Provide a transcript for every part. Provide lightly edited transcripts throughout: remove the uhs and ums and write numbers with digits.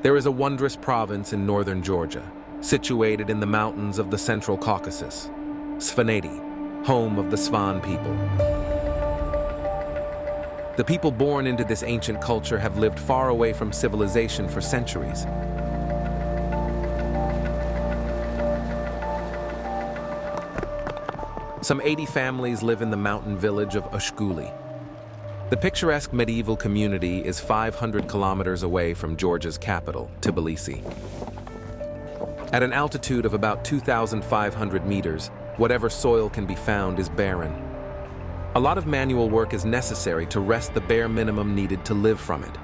There is a wondrous province in northern Georgia, situated in the mountains of the Central Caucasus, Svaneti, home of the Svan people. The people born into this ancient culture have lived far away from civilization for centuries. Some 80 families live in the mountain village of Ushguli. The picturesque medieval community is 500 kilometers away from Georgia's capital, Tbilisi. At an altitude of about 2,500 meters, whatever soil can be found is barren. A lot of manual work is necessary to wrest the bare minimum needed to live from it.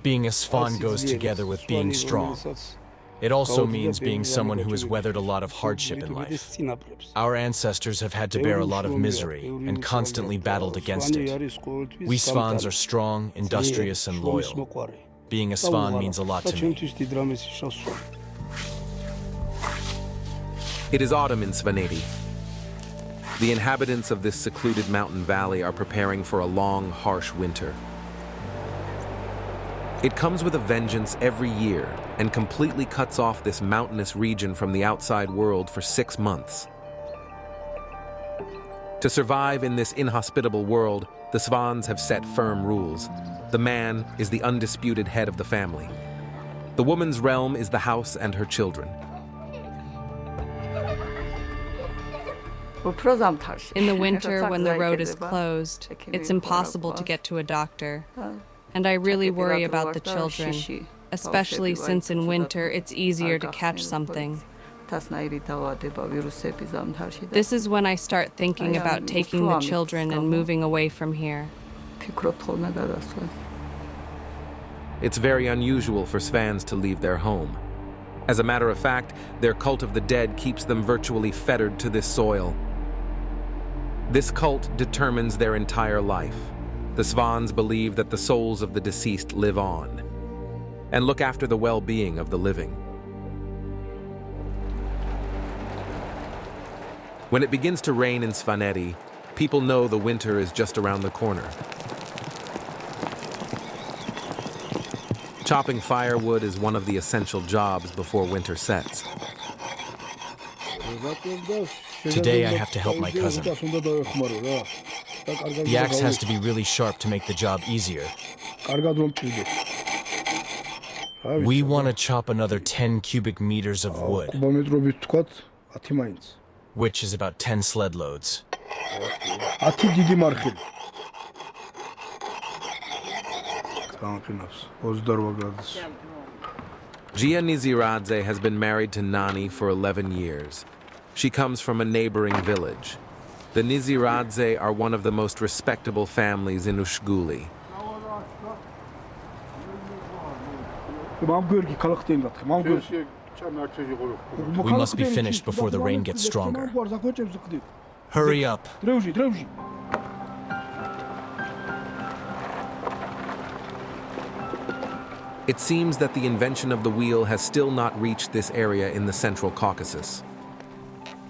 Being a Svan goes together with being strong. It also means being someone who has weathered a lot of hardship in life. Our ancestors have had to bear a lot of misery and constantly battled against it. We Svans are strong, industrious, and loyal. Being a Svan means a lot to me. It is autumn in Svaneti. The inhabitants of this secluded mountain valley are preparing for a long, harsh winter. It comes with a vengeance every year and completely cuts off this mountainous region from the outside world for 6 months. To survive in this inhospitable world, the Svans have set firm rules. The man is the undisputed head of the family. The woman's realm is the house and her children. In the winter, when the road is closed, it's impossible to get to a doctor. And I really worry about the children, especially since in winter it's easier to catch something. This is when I start thinking about taking the children and moving away from here. It's very unusual for Svans to leave their home. As a matter of fact, their cult of the dead keeps them virtually fettered to this soil. This cult determines their entire life. The Svans believe that the souls of the deceased live on and look after the well-being of the living. When it begins to rain in Svaneti, people know the winter is just around the corner. Chopping firewood is one of the essential jobs before winter sets. Today I have to help my cousin. The axe has to be really sharp to make the job easier. We want to chop another 10 cubic meters of wood, which is about 10 sled loads. Gia Niziradze has been married to Nani for 11 years. She comes from a neighboring village. The Niziradze are one of the most respectable families in Ushguli. We must be finished before the rain gets stronger. Hurry up. It seems that the invention of the wheel has still not reached this area in the Central Caucasus.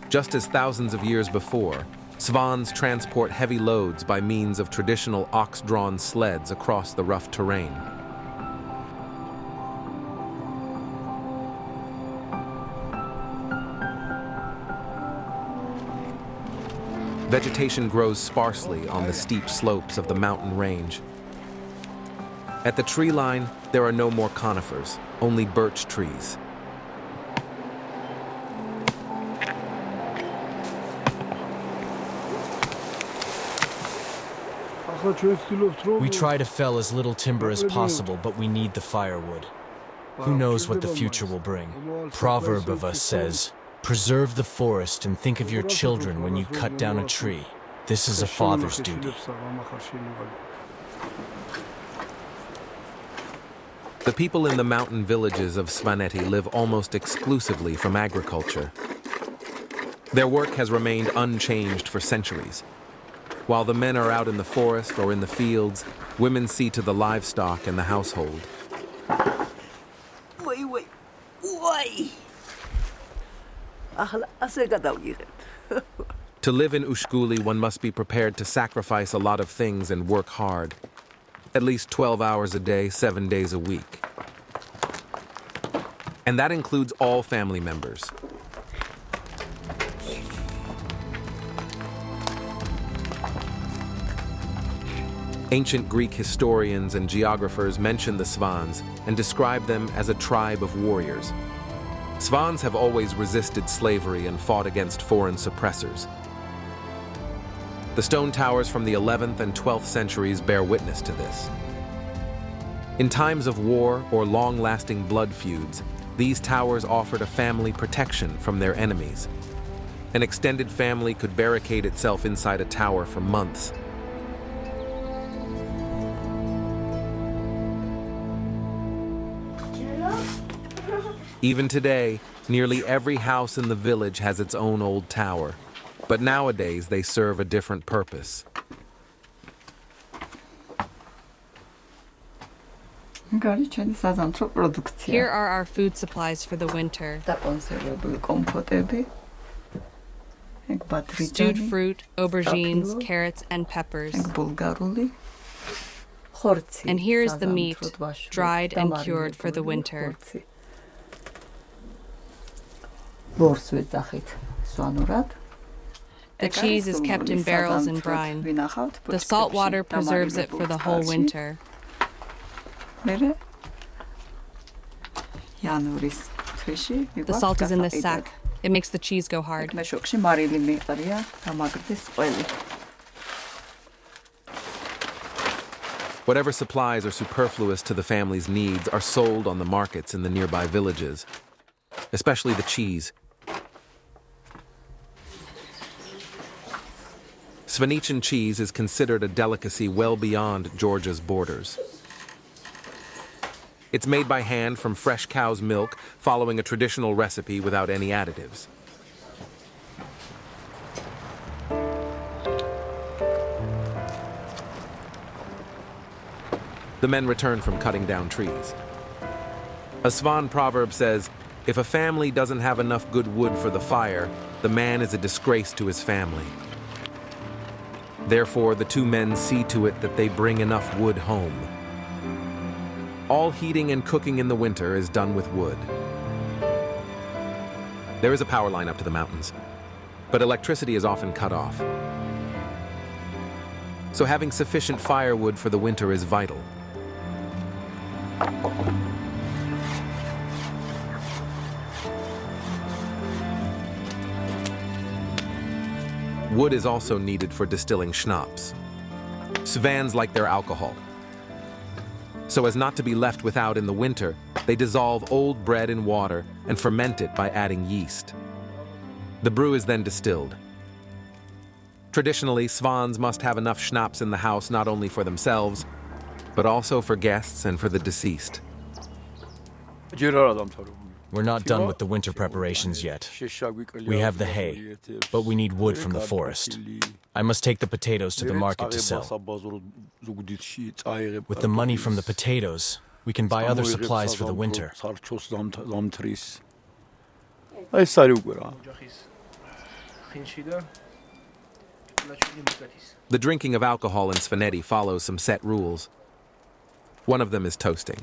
Just as thousands of years before, Svans transport heavy loads by means of traditional ox-drawn sleds across the rough terrain. Vegetation grows sparsely on the steep slopes of the mountain range. At the tree line, there are no more conifers, only birch trees. We try to fell as little timber as possible, but we need the firewood. Who knows what the future will bring? Proverb of us says, "Preserve the forest and think of your children when you cut down a tree." This is a father's duty. The people in the mountain villages of Svaneti live almost exclusively from agriculture. Their work has remained unchanged for centuries. While the men are out in the forest or in the fields, women see to the livestock and the household. To live in Ushguli, one must be prepared to sacrifice a lot of things and work hard. At least 12 hours a day, 7 days a week. And that includes all family members. Ancient Greek historians and geographers mention the Svans and describe them as a tribe of warriors. Svans have always resisted slavery and fought against foreign suppressors. The stone towers from the 11th and 12th centuries bear witness to this. In times of war or long-lasting blood feuds, these towers offered a family protection from their enemies. An extended family could barricade itself inside a tower for months. Even today, nearly every house in the village has its own old tower, but nowadays they serve a different purpose. Here are our food supplies for the winter. Stewed fruit, aubergines, carrots, and peppers. And here is the meat, dried and cured for the winter. The cheese is kept in barrels in brine. The salt water preserves it for the whole winter. The salt is in this sack. It makes the cheese go hard. Whatever supplies are superfluous to the family's needs are sold on the markets in the nearby villages, especially the cheese. Svaneti cheese is considered a delicacy well beyond Georgia's borders. It's made by hand from fresh cow's milk, following a traditional recipe without any additives. The men return from cutting down trees. A Svan proverb says, if a family doesn't have enough good wood for the fire, the man is a disgrace to his family. Therefore, the two men see to it that they bring enough wood home. All heating and cooking in the winter is done with wood. There is a power line up to the mountains, but electricity is often cut off. So having sufficient firewood for the winter is vital. Wood is also needed for distilling schnapps. Svans like their alcohol. So as not to be left without in the winter, they dissolve old bread in water and ferment it by adding yeast. The brew is then distilled. Traditionally, Svans must have enough schnapps in the house not only for themselves, but also for guests and for the deceased. We're not done with the winter preparations yet. We have the hay, but we need wood from the forest. I must take the potatoes to the market to sell. With the money from the potatoes, we can buy other supplies for the winter. The drinking of alcohol in Svaneti follows some set rules. One of them is toasting.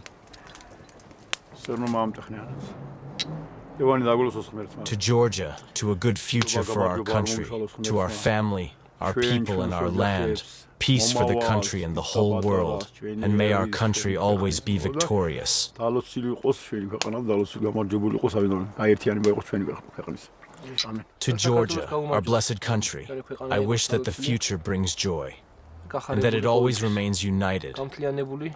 To Georgia, to a good future for our country, to our family, our people and our land, peace for the country and the whole world, and may our country always be victorious. To Georgia, our blessed country, I wish that the future brings joy, and that it always remains united.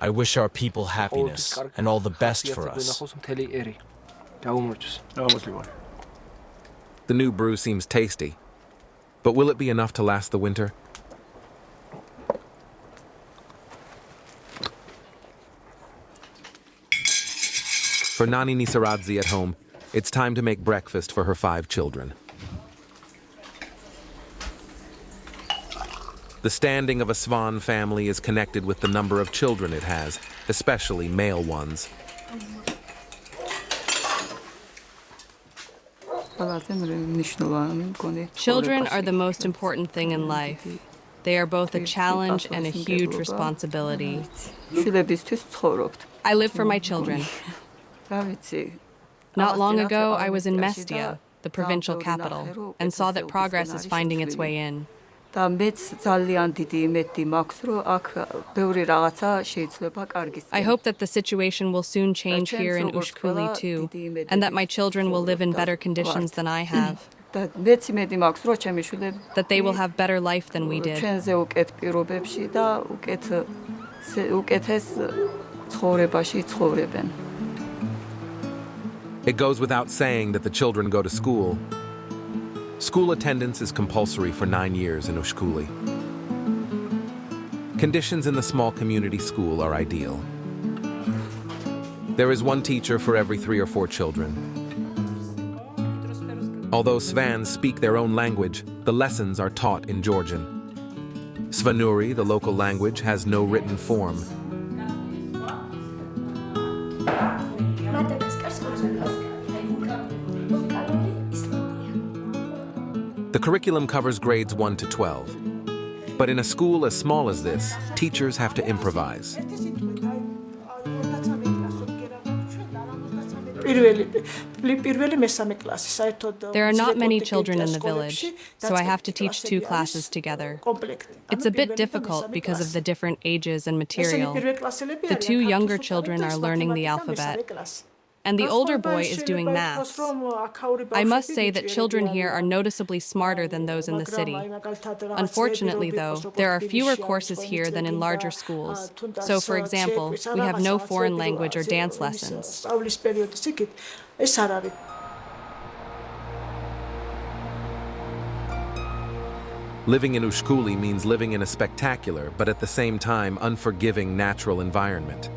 I wish our people happiness and all the best for us. The new brew seems tasty, but will it be enough to last the winter? For Nani Nisaradze at home, it's time to make breakfast for her 5 children. The standing of a Svan family is connected with the number of children it has, especially male ones. Children are the most important thing in life. They are both a challenge and a huge responsibility. I live for my children. Not long ago, I was in Mestia, the provincial capital, and saw that progress is finding its way in. I hope that the situation will soon change here in Ushkuli too, and that my children will live in better conditions than I have. That they will have better life than we did. It goes without saying that the children go to school. School attendance is compulsory for 9 years in Ushkuli. Conditions in the small community school are ideal. There is one teacher for every 3 or 4 children. Although Svans speak their own language, the lessons are taught in Georgian. Svanuri, the local language, has no written form. The curriculum covers grades 1 to 12. But in a school as small as this, teachers have to improvise. There are not many children in the village, so I have to teach 2 classes together. It's a bit difficult because of the different ages and material. The 2 younger children are learning the alphabet, and the older boy is doing maths. I must say that children here are noticeably smarter than those in the city. Unfortunately, though, there are fewer courses here than in larger schools. So, for example, we have no foreign language or dance lessons. Living in Ushkuli means living in a spectacular, but at the same time unforgiving natural environment.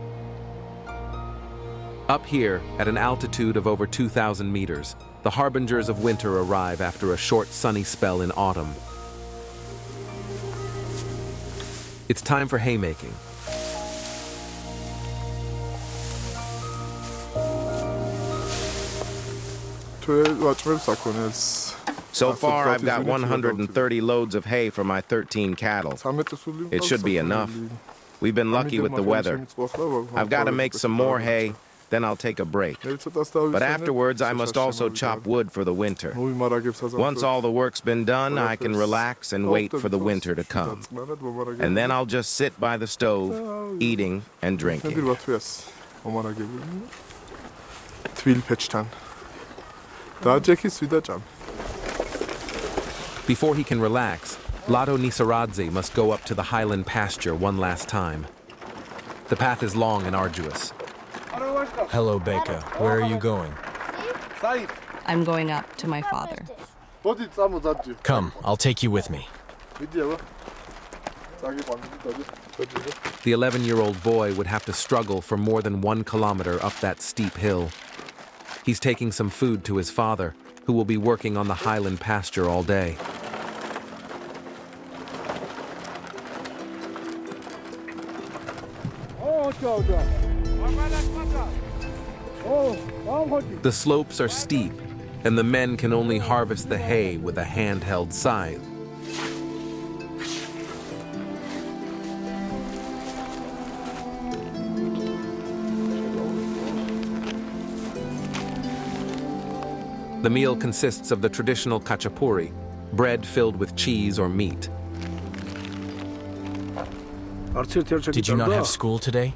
Up here, at an altitude of over 2,000 meters, the harbingers of winter arrive after a short sunny spell in autumn. It's time for haymaking. So far, I've got 130 loads of hay for my 13 cattle. It should be enough. We've been lucky with the weather. I've got to make some more hay, then I'll take a break. But afterwards, I must also chop wood for the winter. Once all the work's been done, I can relax and wait for the winter to come. And then I'll just sit by the stove, eating and drinking. Before he can relax, Lado Nisaradze must go up to the highland pasture one last time. The path is long and arduous. Hello, Beka. Where are you going? I'm going up to my father. Come, I'll take you with me. The 11-year-old boy would have to struggle for more than 1 kilometer up that steep hill. He's taking some food to his father, who will be working on the highland pasture all day. The slopes are steep, and the men can only harvest the hay with a handheld scythe. The meal consists of the traditional khachapuri, bread filled with cheese or meat. Did you not have school today?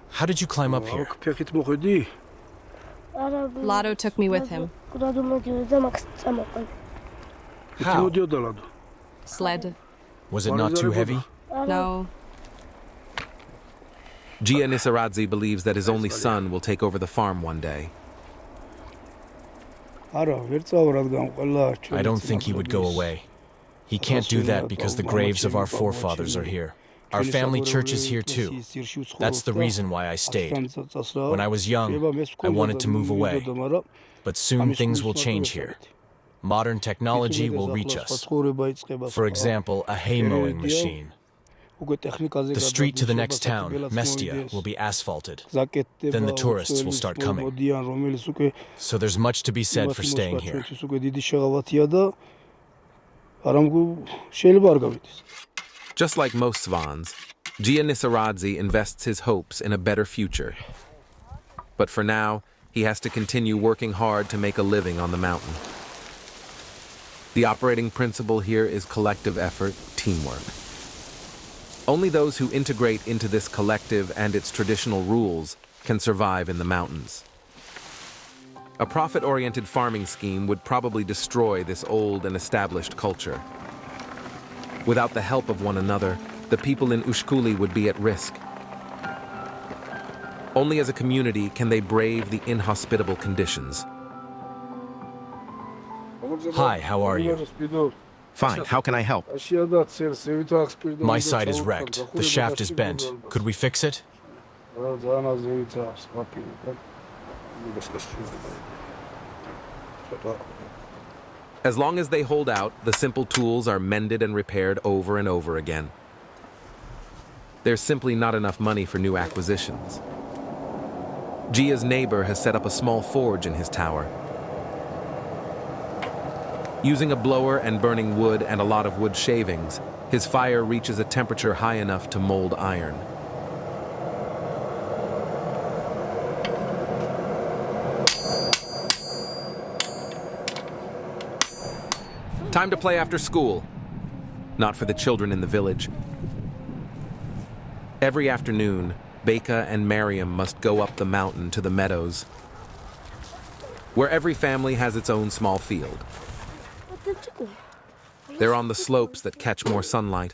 How did you climb up here? Lado took me with him. How? Sled. Was it not too heavy? No. Gia Nisaradze believes that his only son will take over the farm one day. I don't think he would go away. He can't do that because the graves of our forefathers are here. Our family church is here too. That's the reason why I stayed. When I was young, I wanted to move away. But soon things will change here. Modern technology will reach us. For example, a hay mowing machine. The street to the next town, Mestia, will be asphalted. Then the tourists will start coming. So there's much to be said for staying here. Just like most Svans, Giannissaradze invests his hopes in a better future. But for now, he has to continue working hard to make a living on the mountain. The operating principle here is collective effort, teamwork. Only those who integrate into this collective and its traditional rules can survive in the mountains. A profit-oriented farming scheme would probably destroy this old and established culture. Without the help of one another, the people in Ushkuli would be at risk. Only as a community can they brave the inhospitable conditions. Hi, how are you? Fine, how can I help? My side is wrecked. The shaft is bent. Could we fix it? As long as they hold out, the simple tools are mended and repaired over and over again. There's simply not enough money for new acquisitions. Gia's neighbor has set up a small forge in his tower. Using a blower and burning wood and a lot of wood shavings, his fire reaches a temperature high enough to mold iron. Time to play after school. Not for the children in the village. Every afternoon, Beka and Mariam must go up the mountain to the meadows, where every family has its own small field. They're on the slopes that catch more sunlight.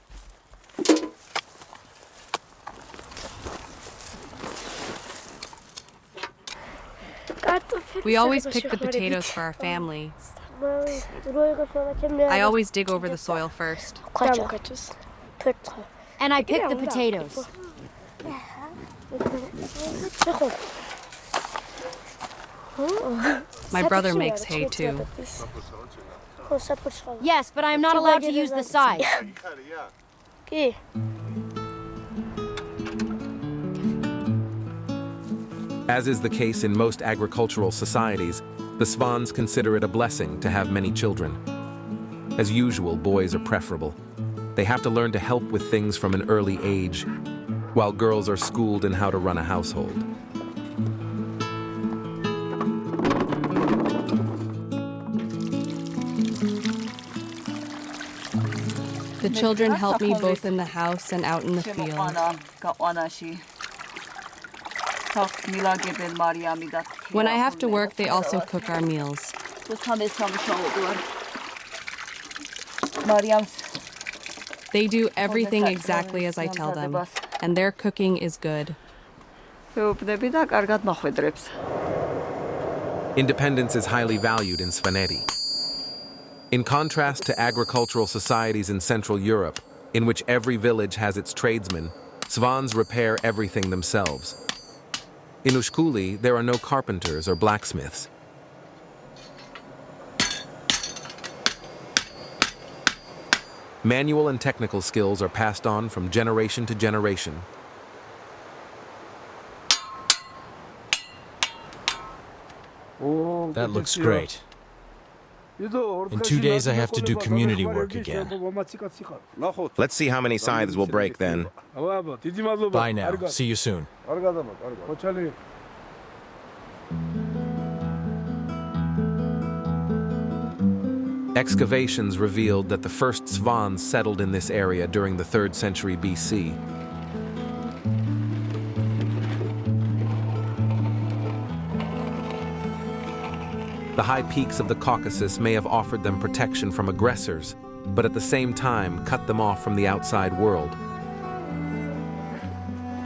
We always pick the potatoes for our family. I always dig over the soil first. And I pick the potatoes. My brother makes hay too. Yes, but I am not allowed to use the scythe. As is the case in most agricultural societies, the Svans consider it a blessing to have many children. As usual, boys are preferable. They have to learn to help with things from an early age, while girls are schooled in how to run a household. The children help me both in the house and out in the field. When I have to work, they also cook our meals. They do everything exactly as I tell them, and their cooking is good. Independence is highly valued in Svaneti. In contrast to agricultural societies in Central Europe, in which every village has its tradesmen, Svans repair everything themselves. In Ushkuli, there are no carpenters or blacksmiths. Manual and technical skills are passed on from generation to generation. That looks great. In 2 days, I have to do community work again. Let's see how many scythes will break then. Bye now. See you soon. Excavations revealed that the first Svans settled in this area during the 3rd century BC. The high peaks of the Caucasus may have offered them protection from aggressors, but at the same time cut them off from the outside world.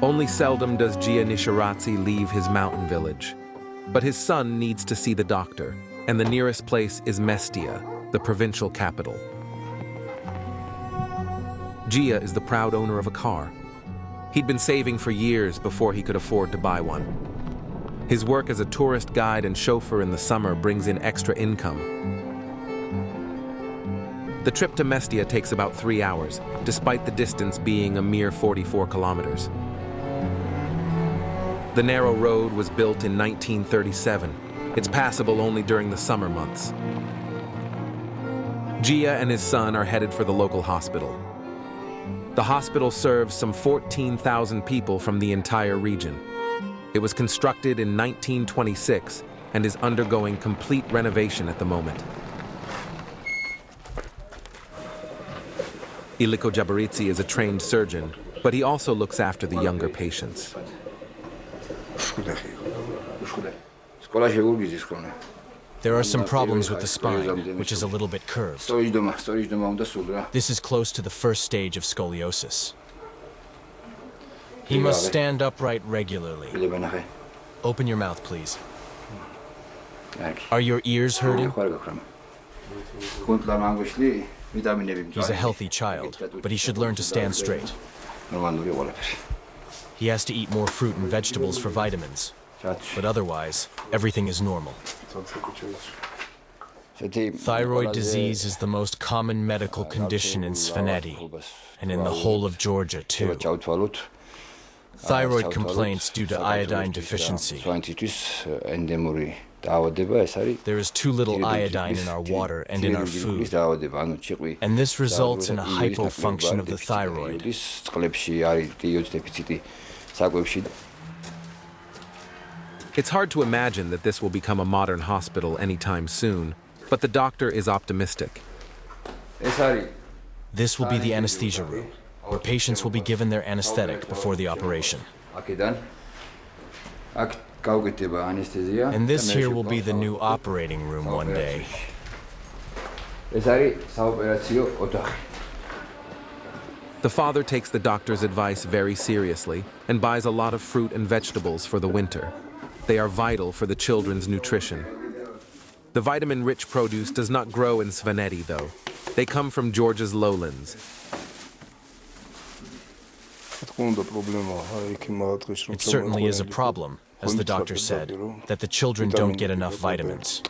Only seldom does Giannissaradze leave his mountain village, but his son needs to see the doctor, and the nearest place is Mestia, the provincial capital. Gia is the proud owner of a car. He'd been saving for years before he could afford to buy one. His work as a tourist guide and chauffeur in the summer brings in extra income. The trip to Mestia takes about 3 hours, despite the distance being a mere 44 kilometers. The narrow road was built in 1937. It's passable only during the summer months. Gia and his son are headed for the local hospital. The hospital serves some 14,000 people from the entire region. It was constructed in 1926 and is undergoing complete renovation at the moment. Iliko Jabaritsi is a trained surgeon, but he also looks after the younger patients. There are some problems with the spine, which is a little bit curved. This is close to the first stage of scoliosis. He must stand upright regularly. Open your mouth, please. Are your ears hurting? He's a healthy child, but he should learn to stand straight. He has to eat more fruit and vegetables for vitamins, but otherwise, everything is normal. Thyroid disease is the most common medical condition in Svaneti, and in the whole of Georgia, too. Thyroid complaints due to iodine deficiency. There is too little iodine in our water and in our food, and this results in a hypofunction of the thyroid. It's hard to imagine that this will become a modern hospital anytime soon, but the doctor is optimistic. This will be the anesthesia room, where patients will be given their anesthetic before the operation. And this here will be the new operating room one day. The father takes the doctor's advice very seriously and buys a lot of fruit and vegetables for the winter. They are vital for the children's nutrition. The vitamin-rich produce does not grow in Svaneti, though. They come from Georgia's lowlands. It certainly is a problem, as the doctor said, that the children don't get enough vitamins.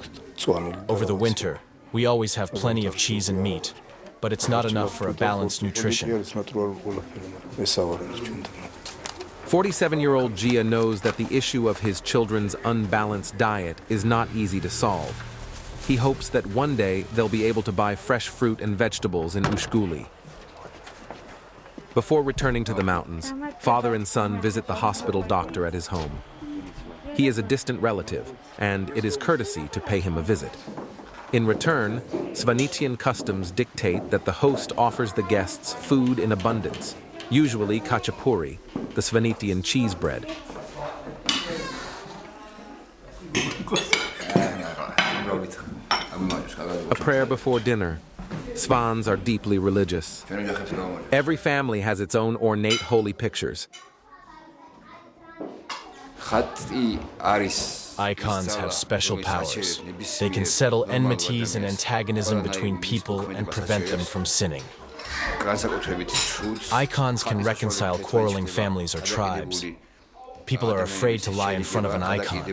Over the winter, we always have plenty of cheese and meat, but it's not enough for a balanced nutrition. 47-year-old Gia knows that the issue of his children's unbalanced diet is not easy to solve. He hopes that one day they'll be able to buy fresh fruit and vegetables in Ushguli. Before returning to the mountains, father and son visit the hospital doctor at his home. He is a distant relative, and it is courtesy to pay him a visit. In return, Svanetian customs dictate that the host offers the guests food in abundance, usually khachapuri, the Svanetian cheese bread. A prayer before dinner. Svans are deeply religious. Every family has its own ornate holy pictures. Icons have special powers. They can settle enmities and antagonism between people and prevent them from sinning. Icons can reconcile quarreling families or tribes. People are afraid to lie in front of an icon.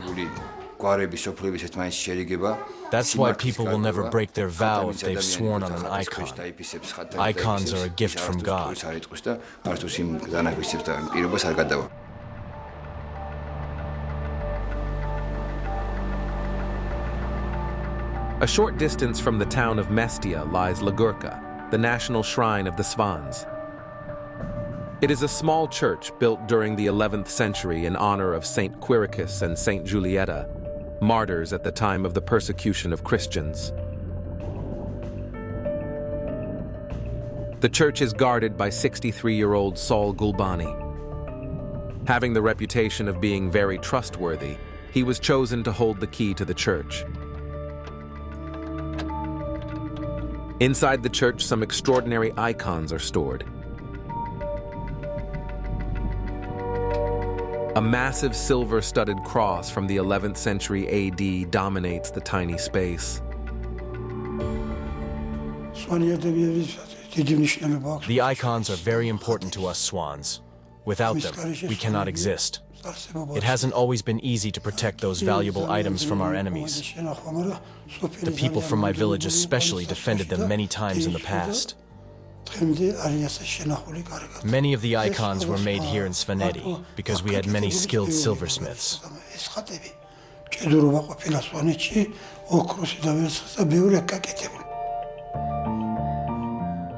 That's why people will never break their vow if they've sworn on an icon. Icons are a gift from God. A short distance from the town of Mestia lies Ligurka, the national shrine of the Svans. It is a small church built during the 11th century in honor of Saint Quiricus and Saint Julietta, martyrs at the time of the persecution of Christians. The church is guarded by 63-year-old Saul Gulbani. Having the reputation of being very trustworthy, he was chosen to hold the key to the church. Inside the church, some extraordinary icons are stored. A massive silver-studded cross from the 11th century AD dominates the tiny space. The icons are very important to us Swans. Without them, we cannot exist. It hasn't always been easy to protect those valuable items from our enemies. The people from my village especially defended them many times in the past. Many of the icons were made here in Svaneti because we had many skilled silversmiths.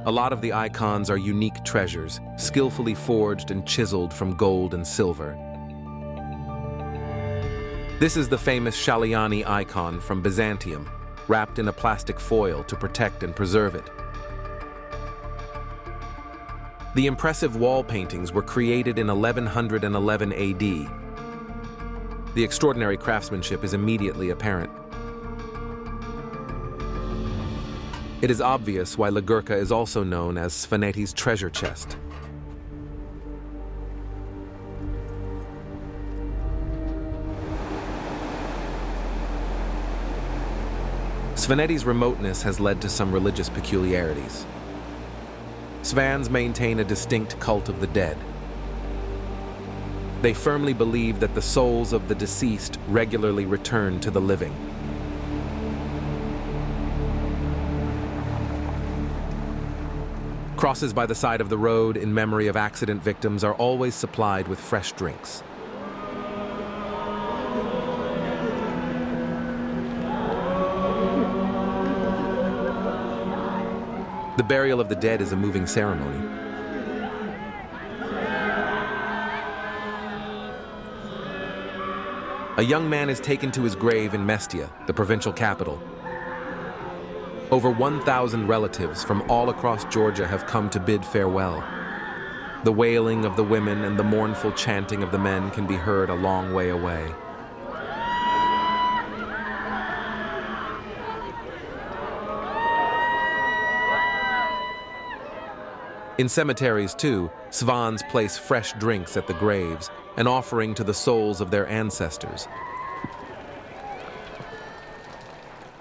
A lot of the icons are unique treasures, skillfully forged and chiseled from gold and silver. This is the famous Shaliani icon from Byzantium, wrapped in a plastic foil to protect and preserve it. The impressive wall paintings were created in 1111 AD. The extraordinary craftsmanship is immediately apparent. It is obvious why Ligurka is also known as Svaneti's treasure chest. Svaneti's remoteness has led to some religious peculiarities. Svans maintain a distinct cult of the dead. They firmly believe that the souls of the deceased regularly return to the living. Crosses by the side of the road in memory of accident victims are always supplied with fresh drinks. The burial of the dead is a moving ceremony. A young man is taken to his grave in Mestia, the provincial capital. Over 1,000 relatives from all across Georgia have come to bid farewell. The wailing of the women and the mournful chanting of the men can be heard a long way away. In cemeteries, too, Svans place fresh drinks at the graves, an offering to the souls of their ancestors.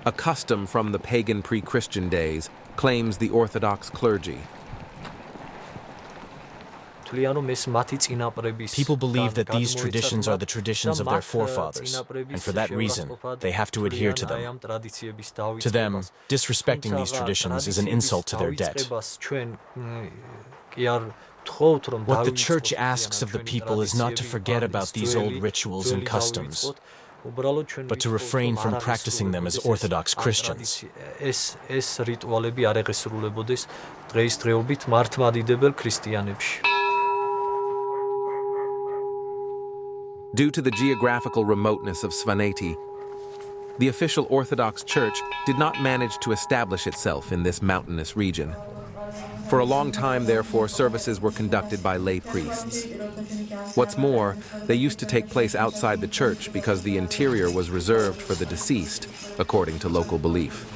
A custom from the pagan pre-Christian days claims the Orthodox clergy. People believe that these traditions are the traditions of their forefathers, and for that reason, they have to adhere to them. To them, disrespecting these traditions is an insult to their debt. What the Church asks of the people is not to forget about these old rituals and customs, but to refrain from practicing them as Orthodox Christians. Due to the geographical remoteness of Svaneti, the official Orthodox Church did not manage to establish itself in this mountainous region. For a long time, therefore, services were conducted by lay priests. What's more, they used to take place outside the church because the interior was reserved for the deceased, according to local belief.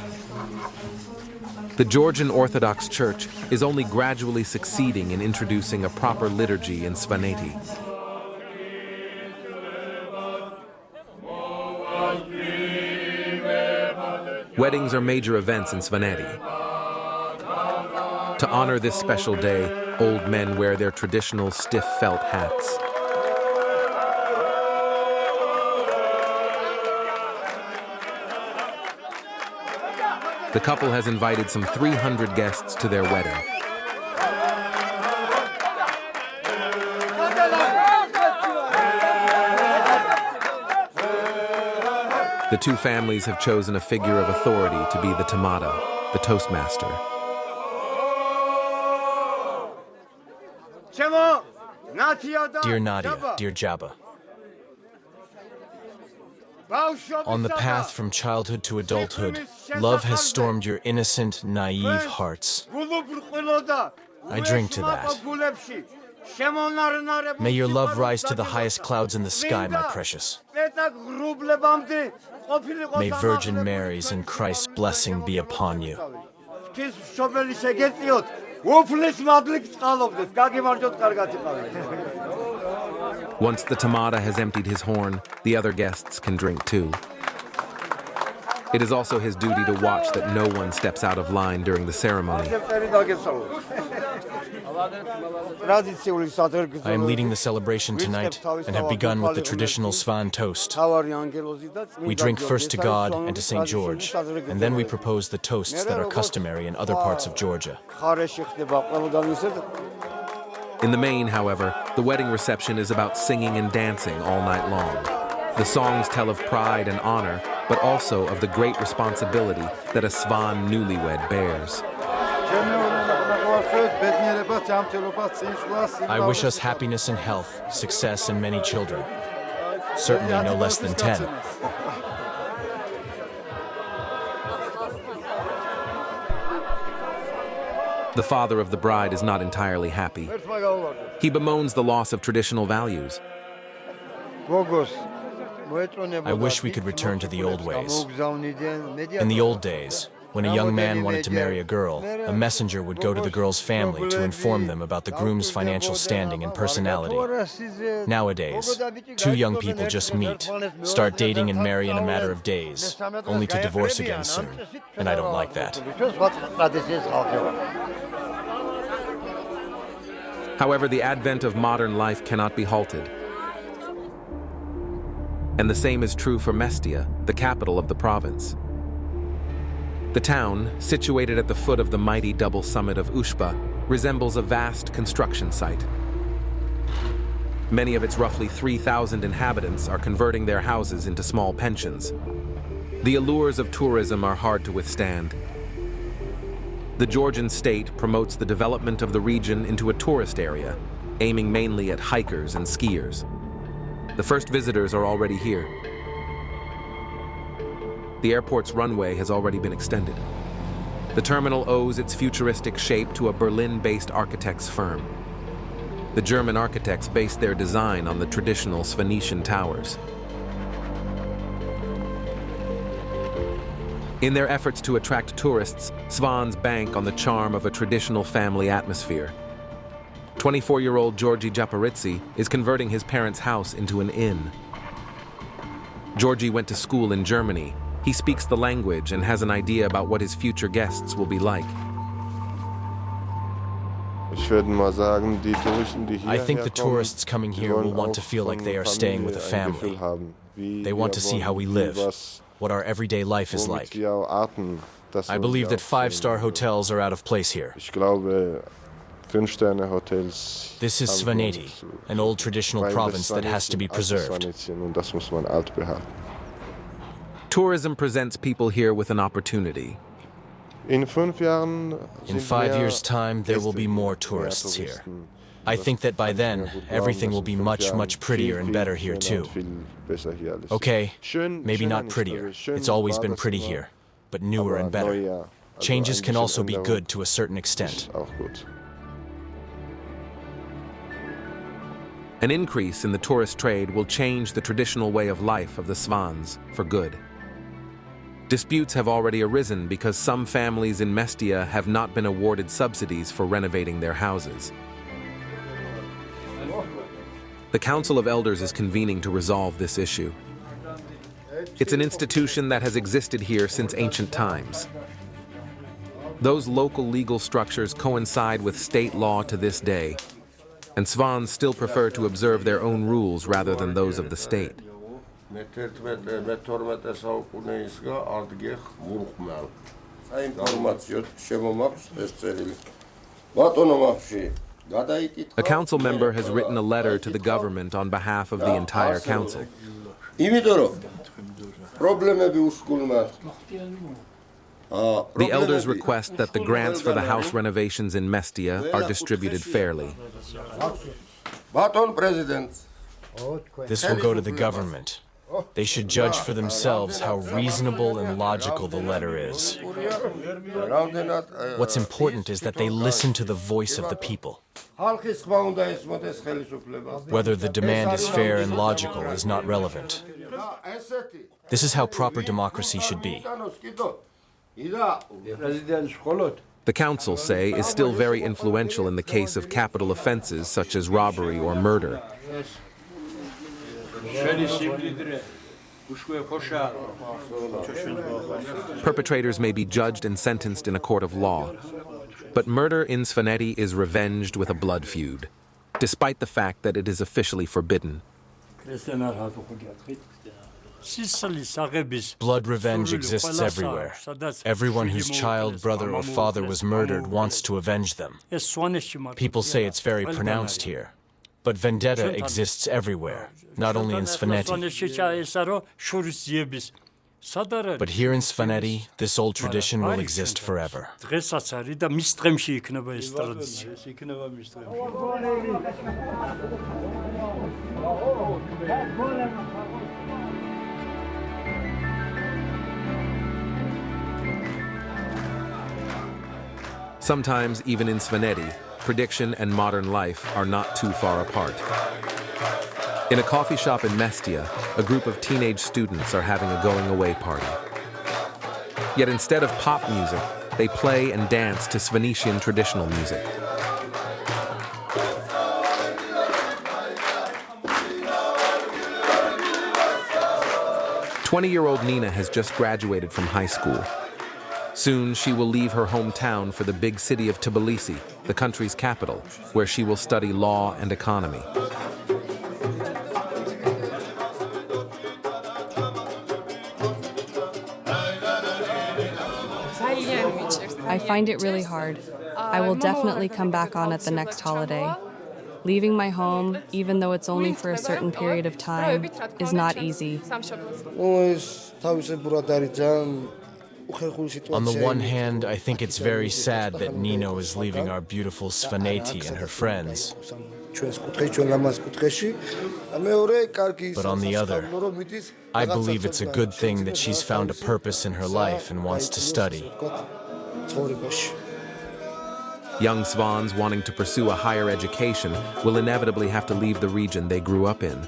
The Georgian Orthodox Church is only gradually succeeding in introducing a proper liturgy in Svaneti. Weddings are major events in Svaneti. To honor this special day, old men wear their traditional stiff felt hats. The couple has invited some 300 guests to their wedding. The two families have chosen a figure of authority to be the Tamada, the Toastmaster. Dear Nadia, dear Jabba, on the path from childhood to adulthood, love has stormed your innocent, naive hearts. I drink to that. May your love rise to the highest clouds in the sky, my precious. May Virgin Mary's and Christ's blessing be upon you. Once the Tamada has emptied his horn, the other guests can drink too. It is also his duty to watch that no one steps out of line during the ceremony. I am leading the celebration tonight and have begun with the traditional Svan toast. We drink first to God and to St. George, and then we propose the toasts that are customary in other parts of Georgia. In the main, however, the wedding reception is about singing and dancing all night long. The songs tell of pride and honor, but also of the great responsibility that a Svan newlywed bears. I wish us happiness and health, success and many children. Certainly no less than 10. The father of the bride is not entirely happy. He bemoans the loss of traditional values. I wish we could return to the old ways. In the old days, when a young man wanted to marry a girl, a messenger would go to the girl's family to inform them about the groom's financial standing and personality. Nowadays, two young people just meet, start dating and marry in a matter of days, only to divorce again soon. And I don't like that. However, the advent of modern life cannot be halted. And the same is true for Mestia, the capital of the province. The town, situated at the foot of the mighty double summit of Ushba, resembles a vast construction site. Many of its roughly 3,000 inhabitants are converting their houses into small pensions. The allures of tourism are hard to withstand. The Georgian state promotes the development of the region into a tourist area, aiming mainly at hikers and skiers. The first visitors are already here. The airport's runway has already been extended. The terminal owes its futuristic shape to a Berlin-based architect's firm. The German architects based their design on the traditional Svanetian towers. In their efforts to attract tourists, Svans bank on the charm of a traditional family atmosphere. 24-year-old Georgi Japaritsi is converting his parents' house into an inn. Georgi went to school in Germany. He speaks the language and has an idea about what his future guests will be like. I think the tourists coming here will want to feel like they are staying with a family. They want to see how we live, what our everyday life is like. I believe that 5-star hotels are out of place here. This is Svaneti, an old traditional province that has to be preserved. Tourism presents people here with an opportunity. In 5 years' time, there will be more tourists here. I think that by then, everything will be much, much prettier and better here too. Okay, maybe not prettier. It's always been pretty here, but newer and better. Changes can also be good to a certain extent. An increase in the tourist trade will change the traditional way of life of the Svans for good. Disputes have already arisen because some families in Mestia have not been awarded subsidies for renovating their houses. The Council of Elders is convening to resolve this issue. It's an institution that has existed here since ancient times. Those local legal structures coincide with state law to this day, and Svans still prefer to observe their own rules rather than those of the state. A council member has written a letter to the government on behalf of the entire council. The elders request that the grants for the house renovations in Mestia are distributed fairly. This will go to the government. They should judge for themselves how reasonable and logical the letter is. What's important is that they listen to the voice of the people. Whether the demand is fair and logical is not relevant. This is how proper democracy should be. The council, say, is still very influential in the case of capital offenses such as robbery or murder. Perpetrators may be judged and sentenced in a court of law, but murder in Svaneti is revenged with a blood feud, despite the fact that it is officially forbidden. Blood revenge exists everywhere. Everyone whose child, brother, or father was murdered wants to avenge them. People say it's very pronounced here. But vendetta exists everywhere, not only in Svaneti. But here in Svaneti, this old tradition will exist forever. Sometimes, even in Svaneti, prediction and modern life are not too far apart. In a coffee shop in Mestia, a group of teenage students are having a going-away party. Yet instead of pop music, they play and dance to Svanetian traditional music. "20-year-old Nina has just graduated from high school. Soon, she will leave her hometown for the big city of Tbilisi, the country's capital, where she will study law and economy. I find it really hard. I will definitely come back on at the next holiday. Leaving my home, even though it's only for a certain period of time, is not easy. On the one hand, I think it's very sad that Nino is leaving our beautiful Svaneti and her friends. But on the other, I believe it's a good thing that she's found a purpose in her life and wants to study. Young Svans wanting to pursue a higher education will inevitably have to leave the region they grew up in.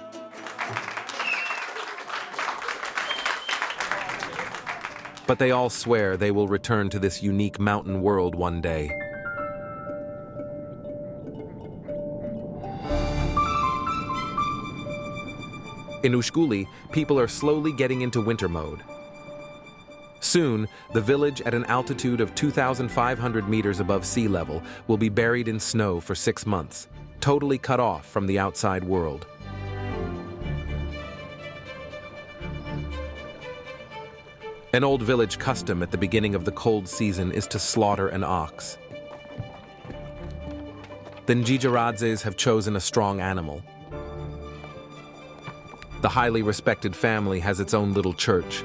But they all swear they will return to this unique mountain world one day. In Ushguli, people are slowly getting into winter mode. Soon, the village at an altitude of 2,500 meters above sea level will be buried in snow for 6 months, totally cut off from the outside world. An old village custom at the beginning of the cold season is to slaughter an ox. The Njijaradzes have chosen a strong animal. The highly respected family has its own little church.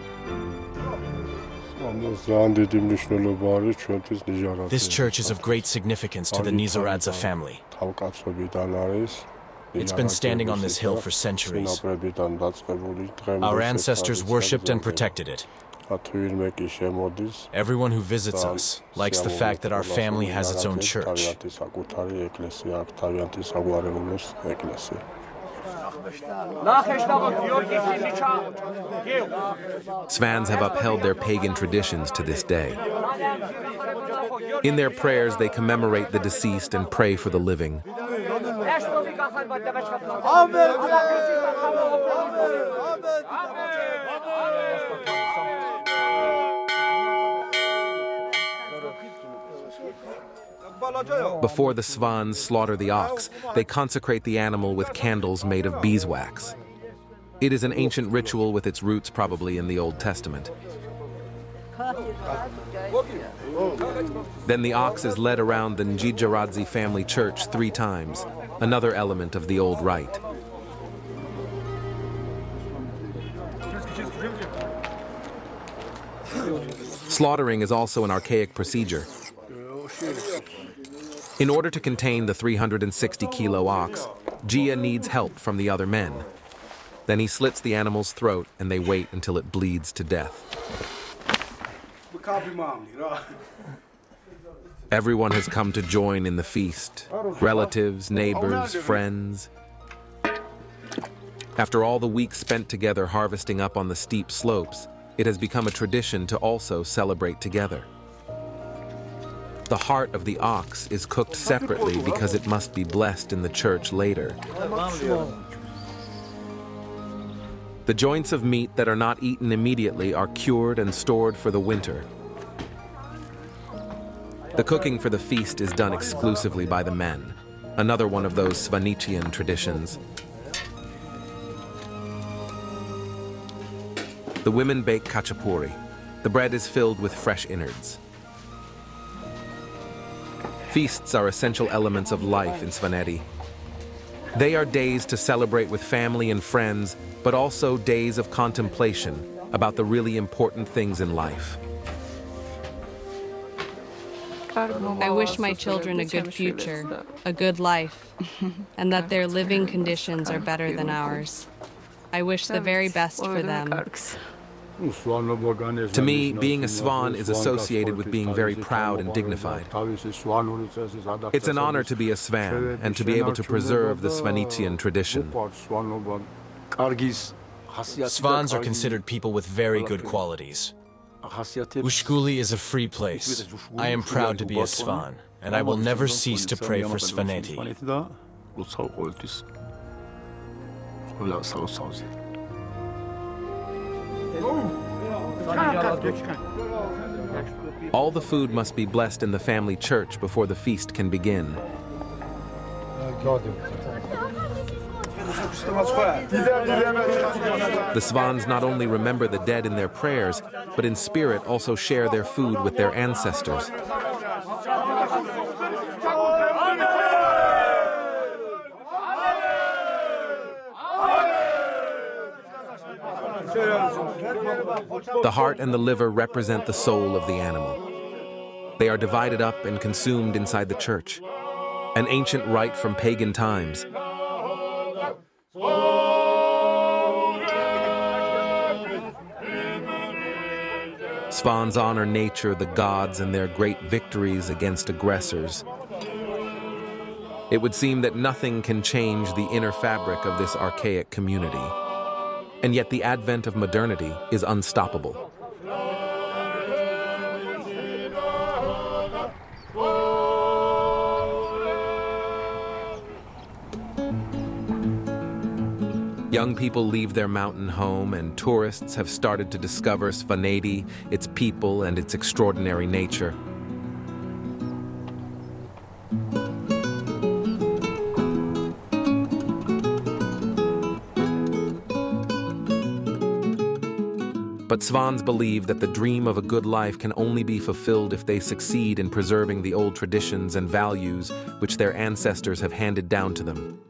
This church is of great significance to the Nizaradze family. It's been standing on this hill for centuries. Our ancestors worshipped and protected it. Everyone who visits us likes the fact that our family has its own church. Svans have upheld their pagan traditions to this day. In their prayers, they commemorate the deceased and pray for the living. Before the Svans slaughter the ox, they consecrate the animal with candles made of beeswax. It is an ancient ritual with its roots probably in the Old Testament. Then the ox is led around the Njijaradze family church 3 times, another element of the old rite. Slaughtering is also an archaic procedure. In order to contain the 360-kilo ox, Gia needs help from the other men. Then he slits the animal's throat and they wait until it bleeds to death. Everyone has come to join in the feast. Relatives, neighbors, friends. After all the weeks spent together harvesting up on the steep slopes, it has become a tradition to also celebrate together. The heart of the ox is cooked separately because it must be blessed in the church later. The The joints of meat that are not eaten immediately are cured and stored for the winter. The cooking for the feast is done exclusively by the men, another one of those Svanetian traditions. The women bake khachapuri. The bread is filled with fresh innards. Feasts are essential elements of life in Svaneti. They are days to celebrate with family and friends, but also days of contemplation about the really important things in life. I wish my children a good future, a good life, and that their living conditions are better than ours. I wish the very best for them. To me, being a Svan is associated with being very proud and dignified. It's an honor to be a Svan and to be able to preserve the Svanetian tradition. Svans are considered people with very good qualities. Ushguli is a free place. I am proud to be a Svan, and I will never cease to pray for Svaneti. All the food must be blessed in the family church before the feast can begin. The Svans not only remember the dead in their prayers, but in spirit also share their food with their ancestors. The heart and the liver represent the soul of the animal. They are divided up and consumed inside the church, an ancient rite from pagan times. Svans honor nature, the gods, and their great victories against aggressors. It would seem that nothing can change the inner fabric of this archaic community. And yet the advent of modernity is unstoppable. Young people leave their mountain home, and tourists have started to discover Svaneti, its people, and its extraordinary nature. But Svans believe that the dream of a good life can only be fulfilled if they succeed in preserving the old traditions and values which their ancestors have handed down to them.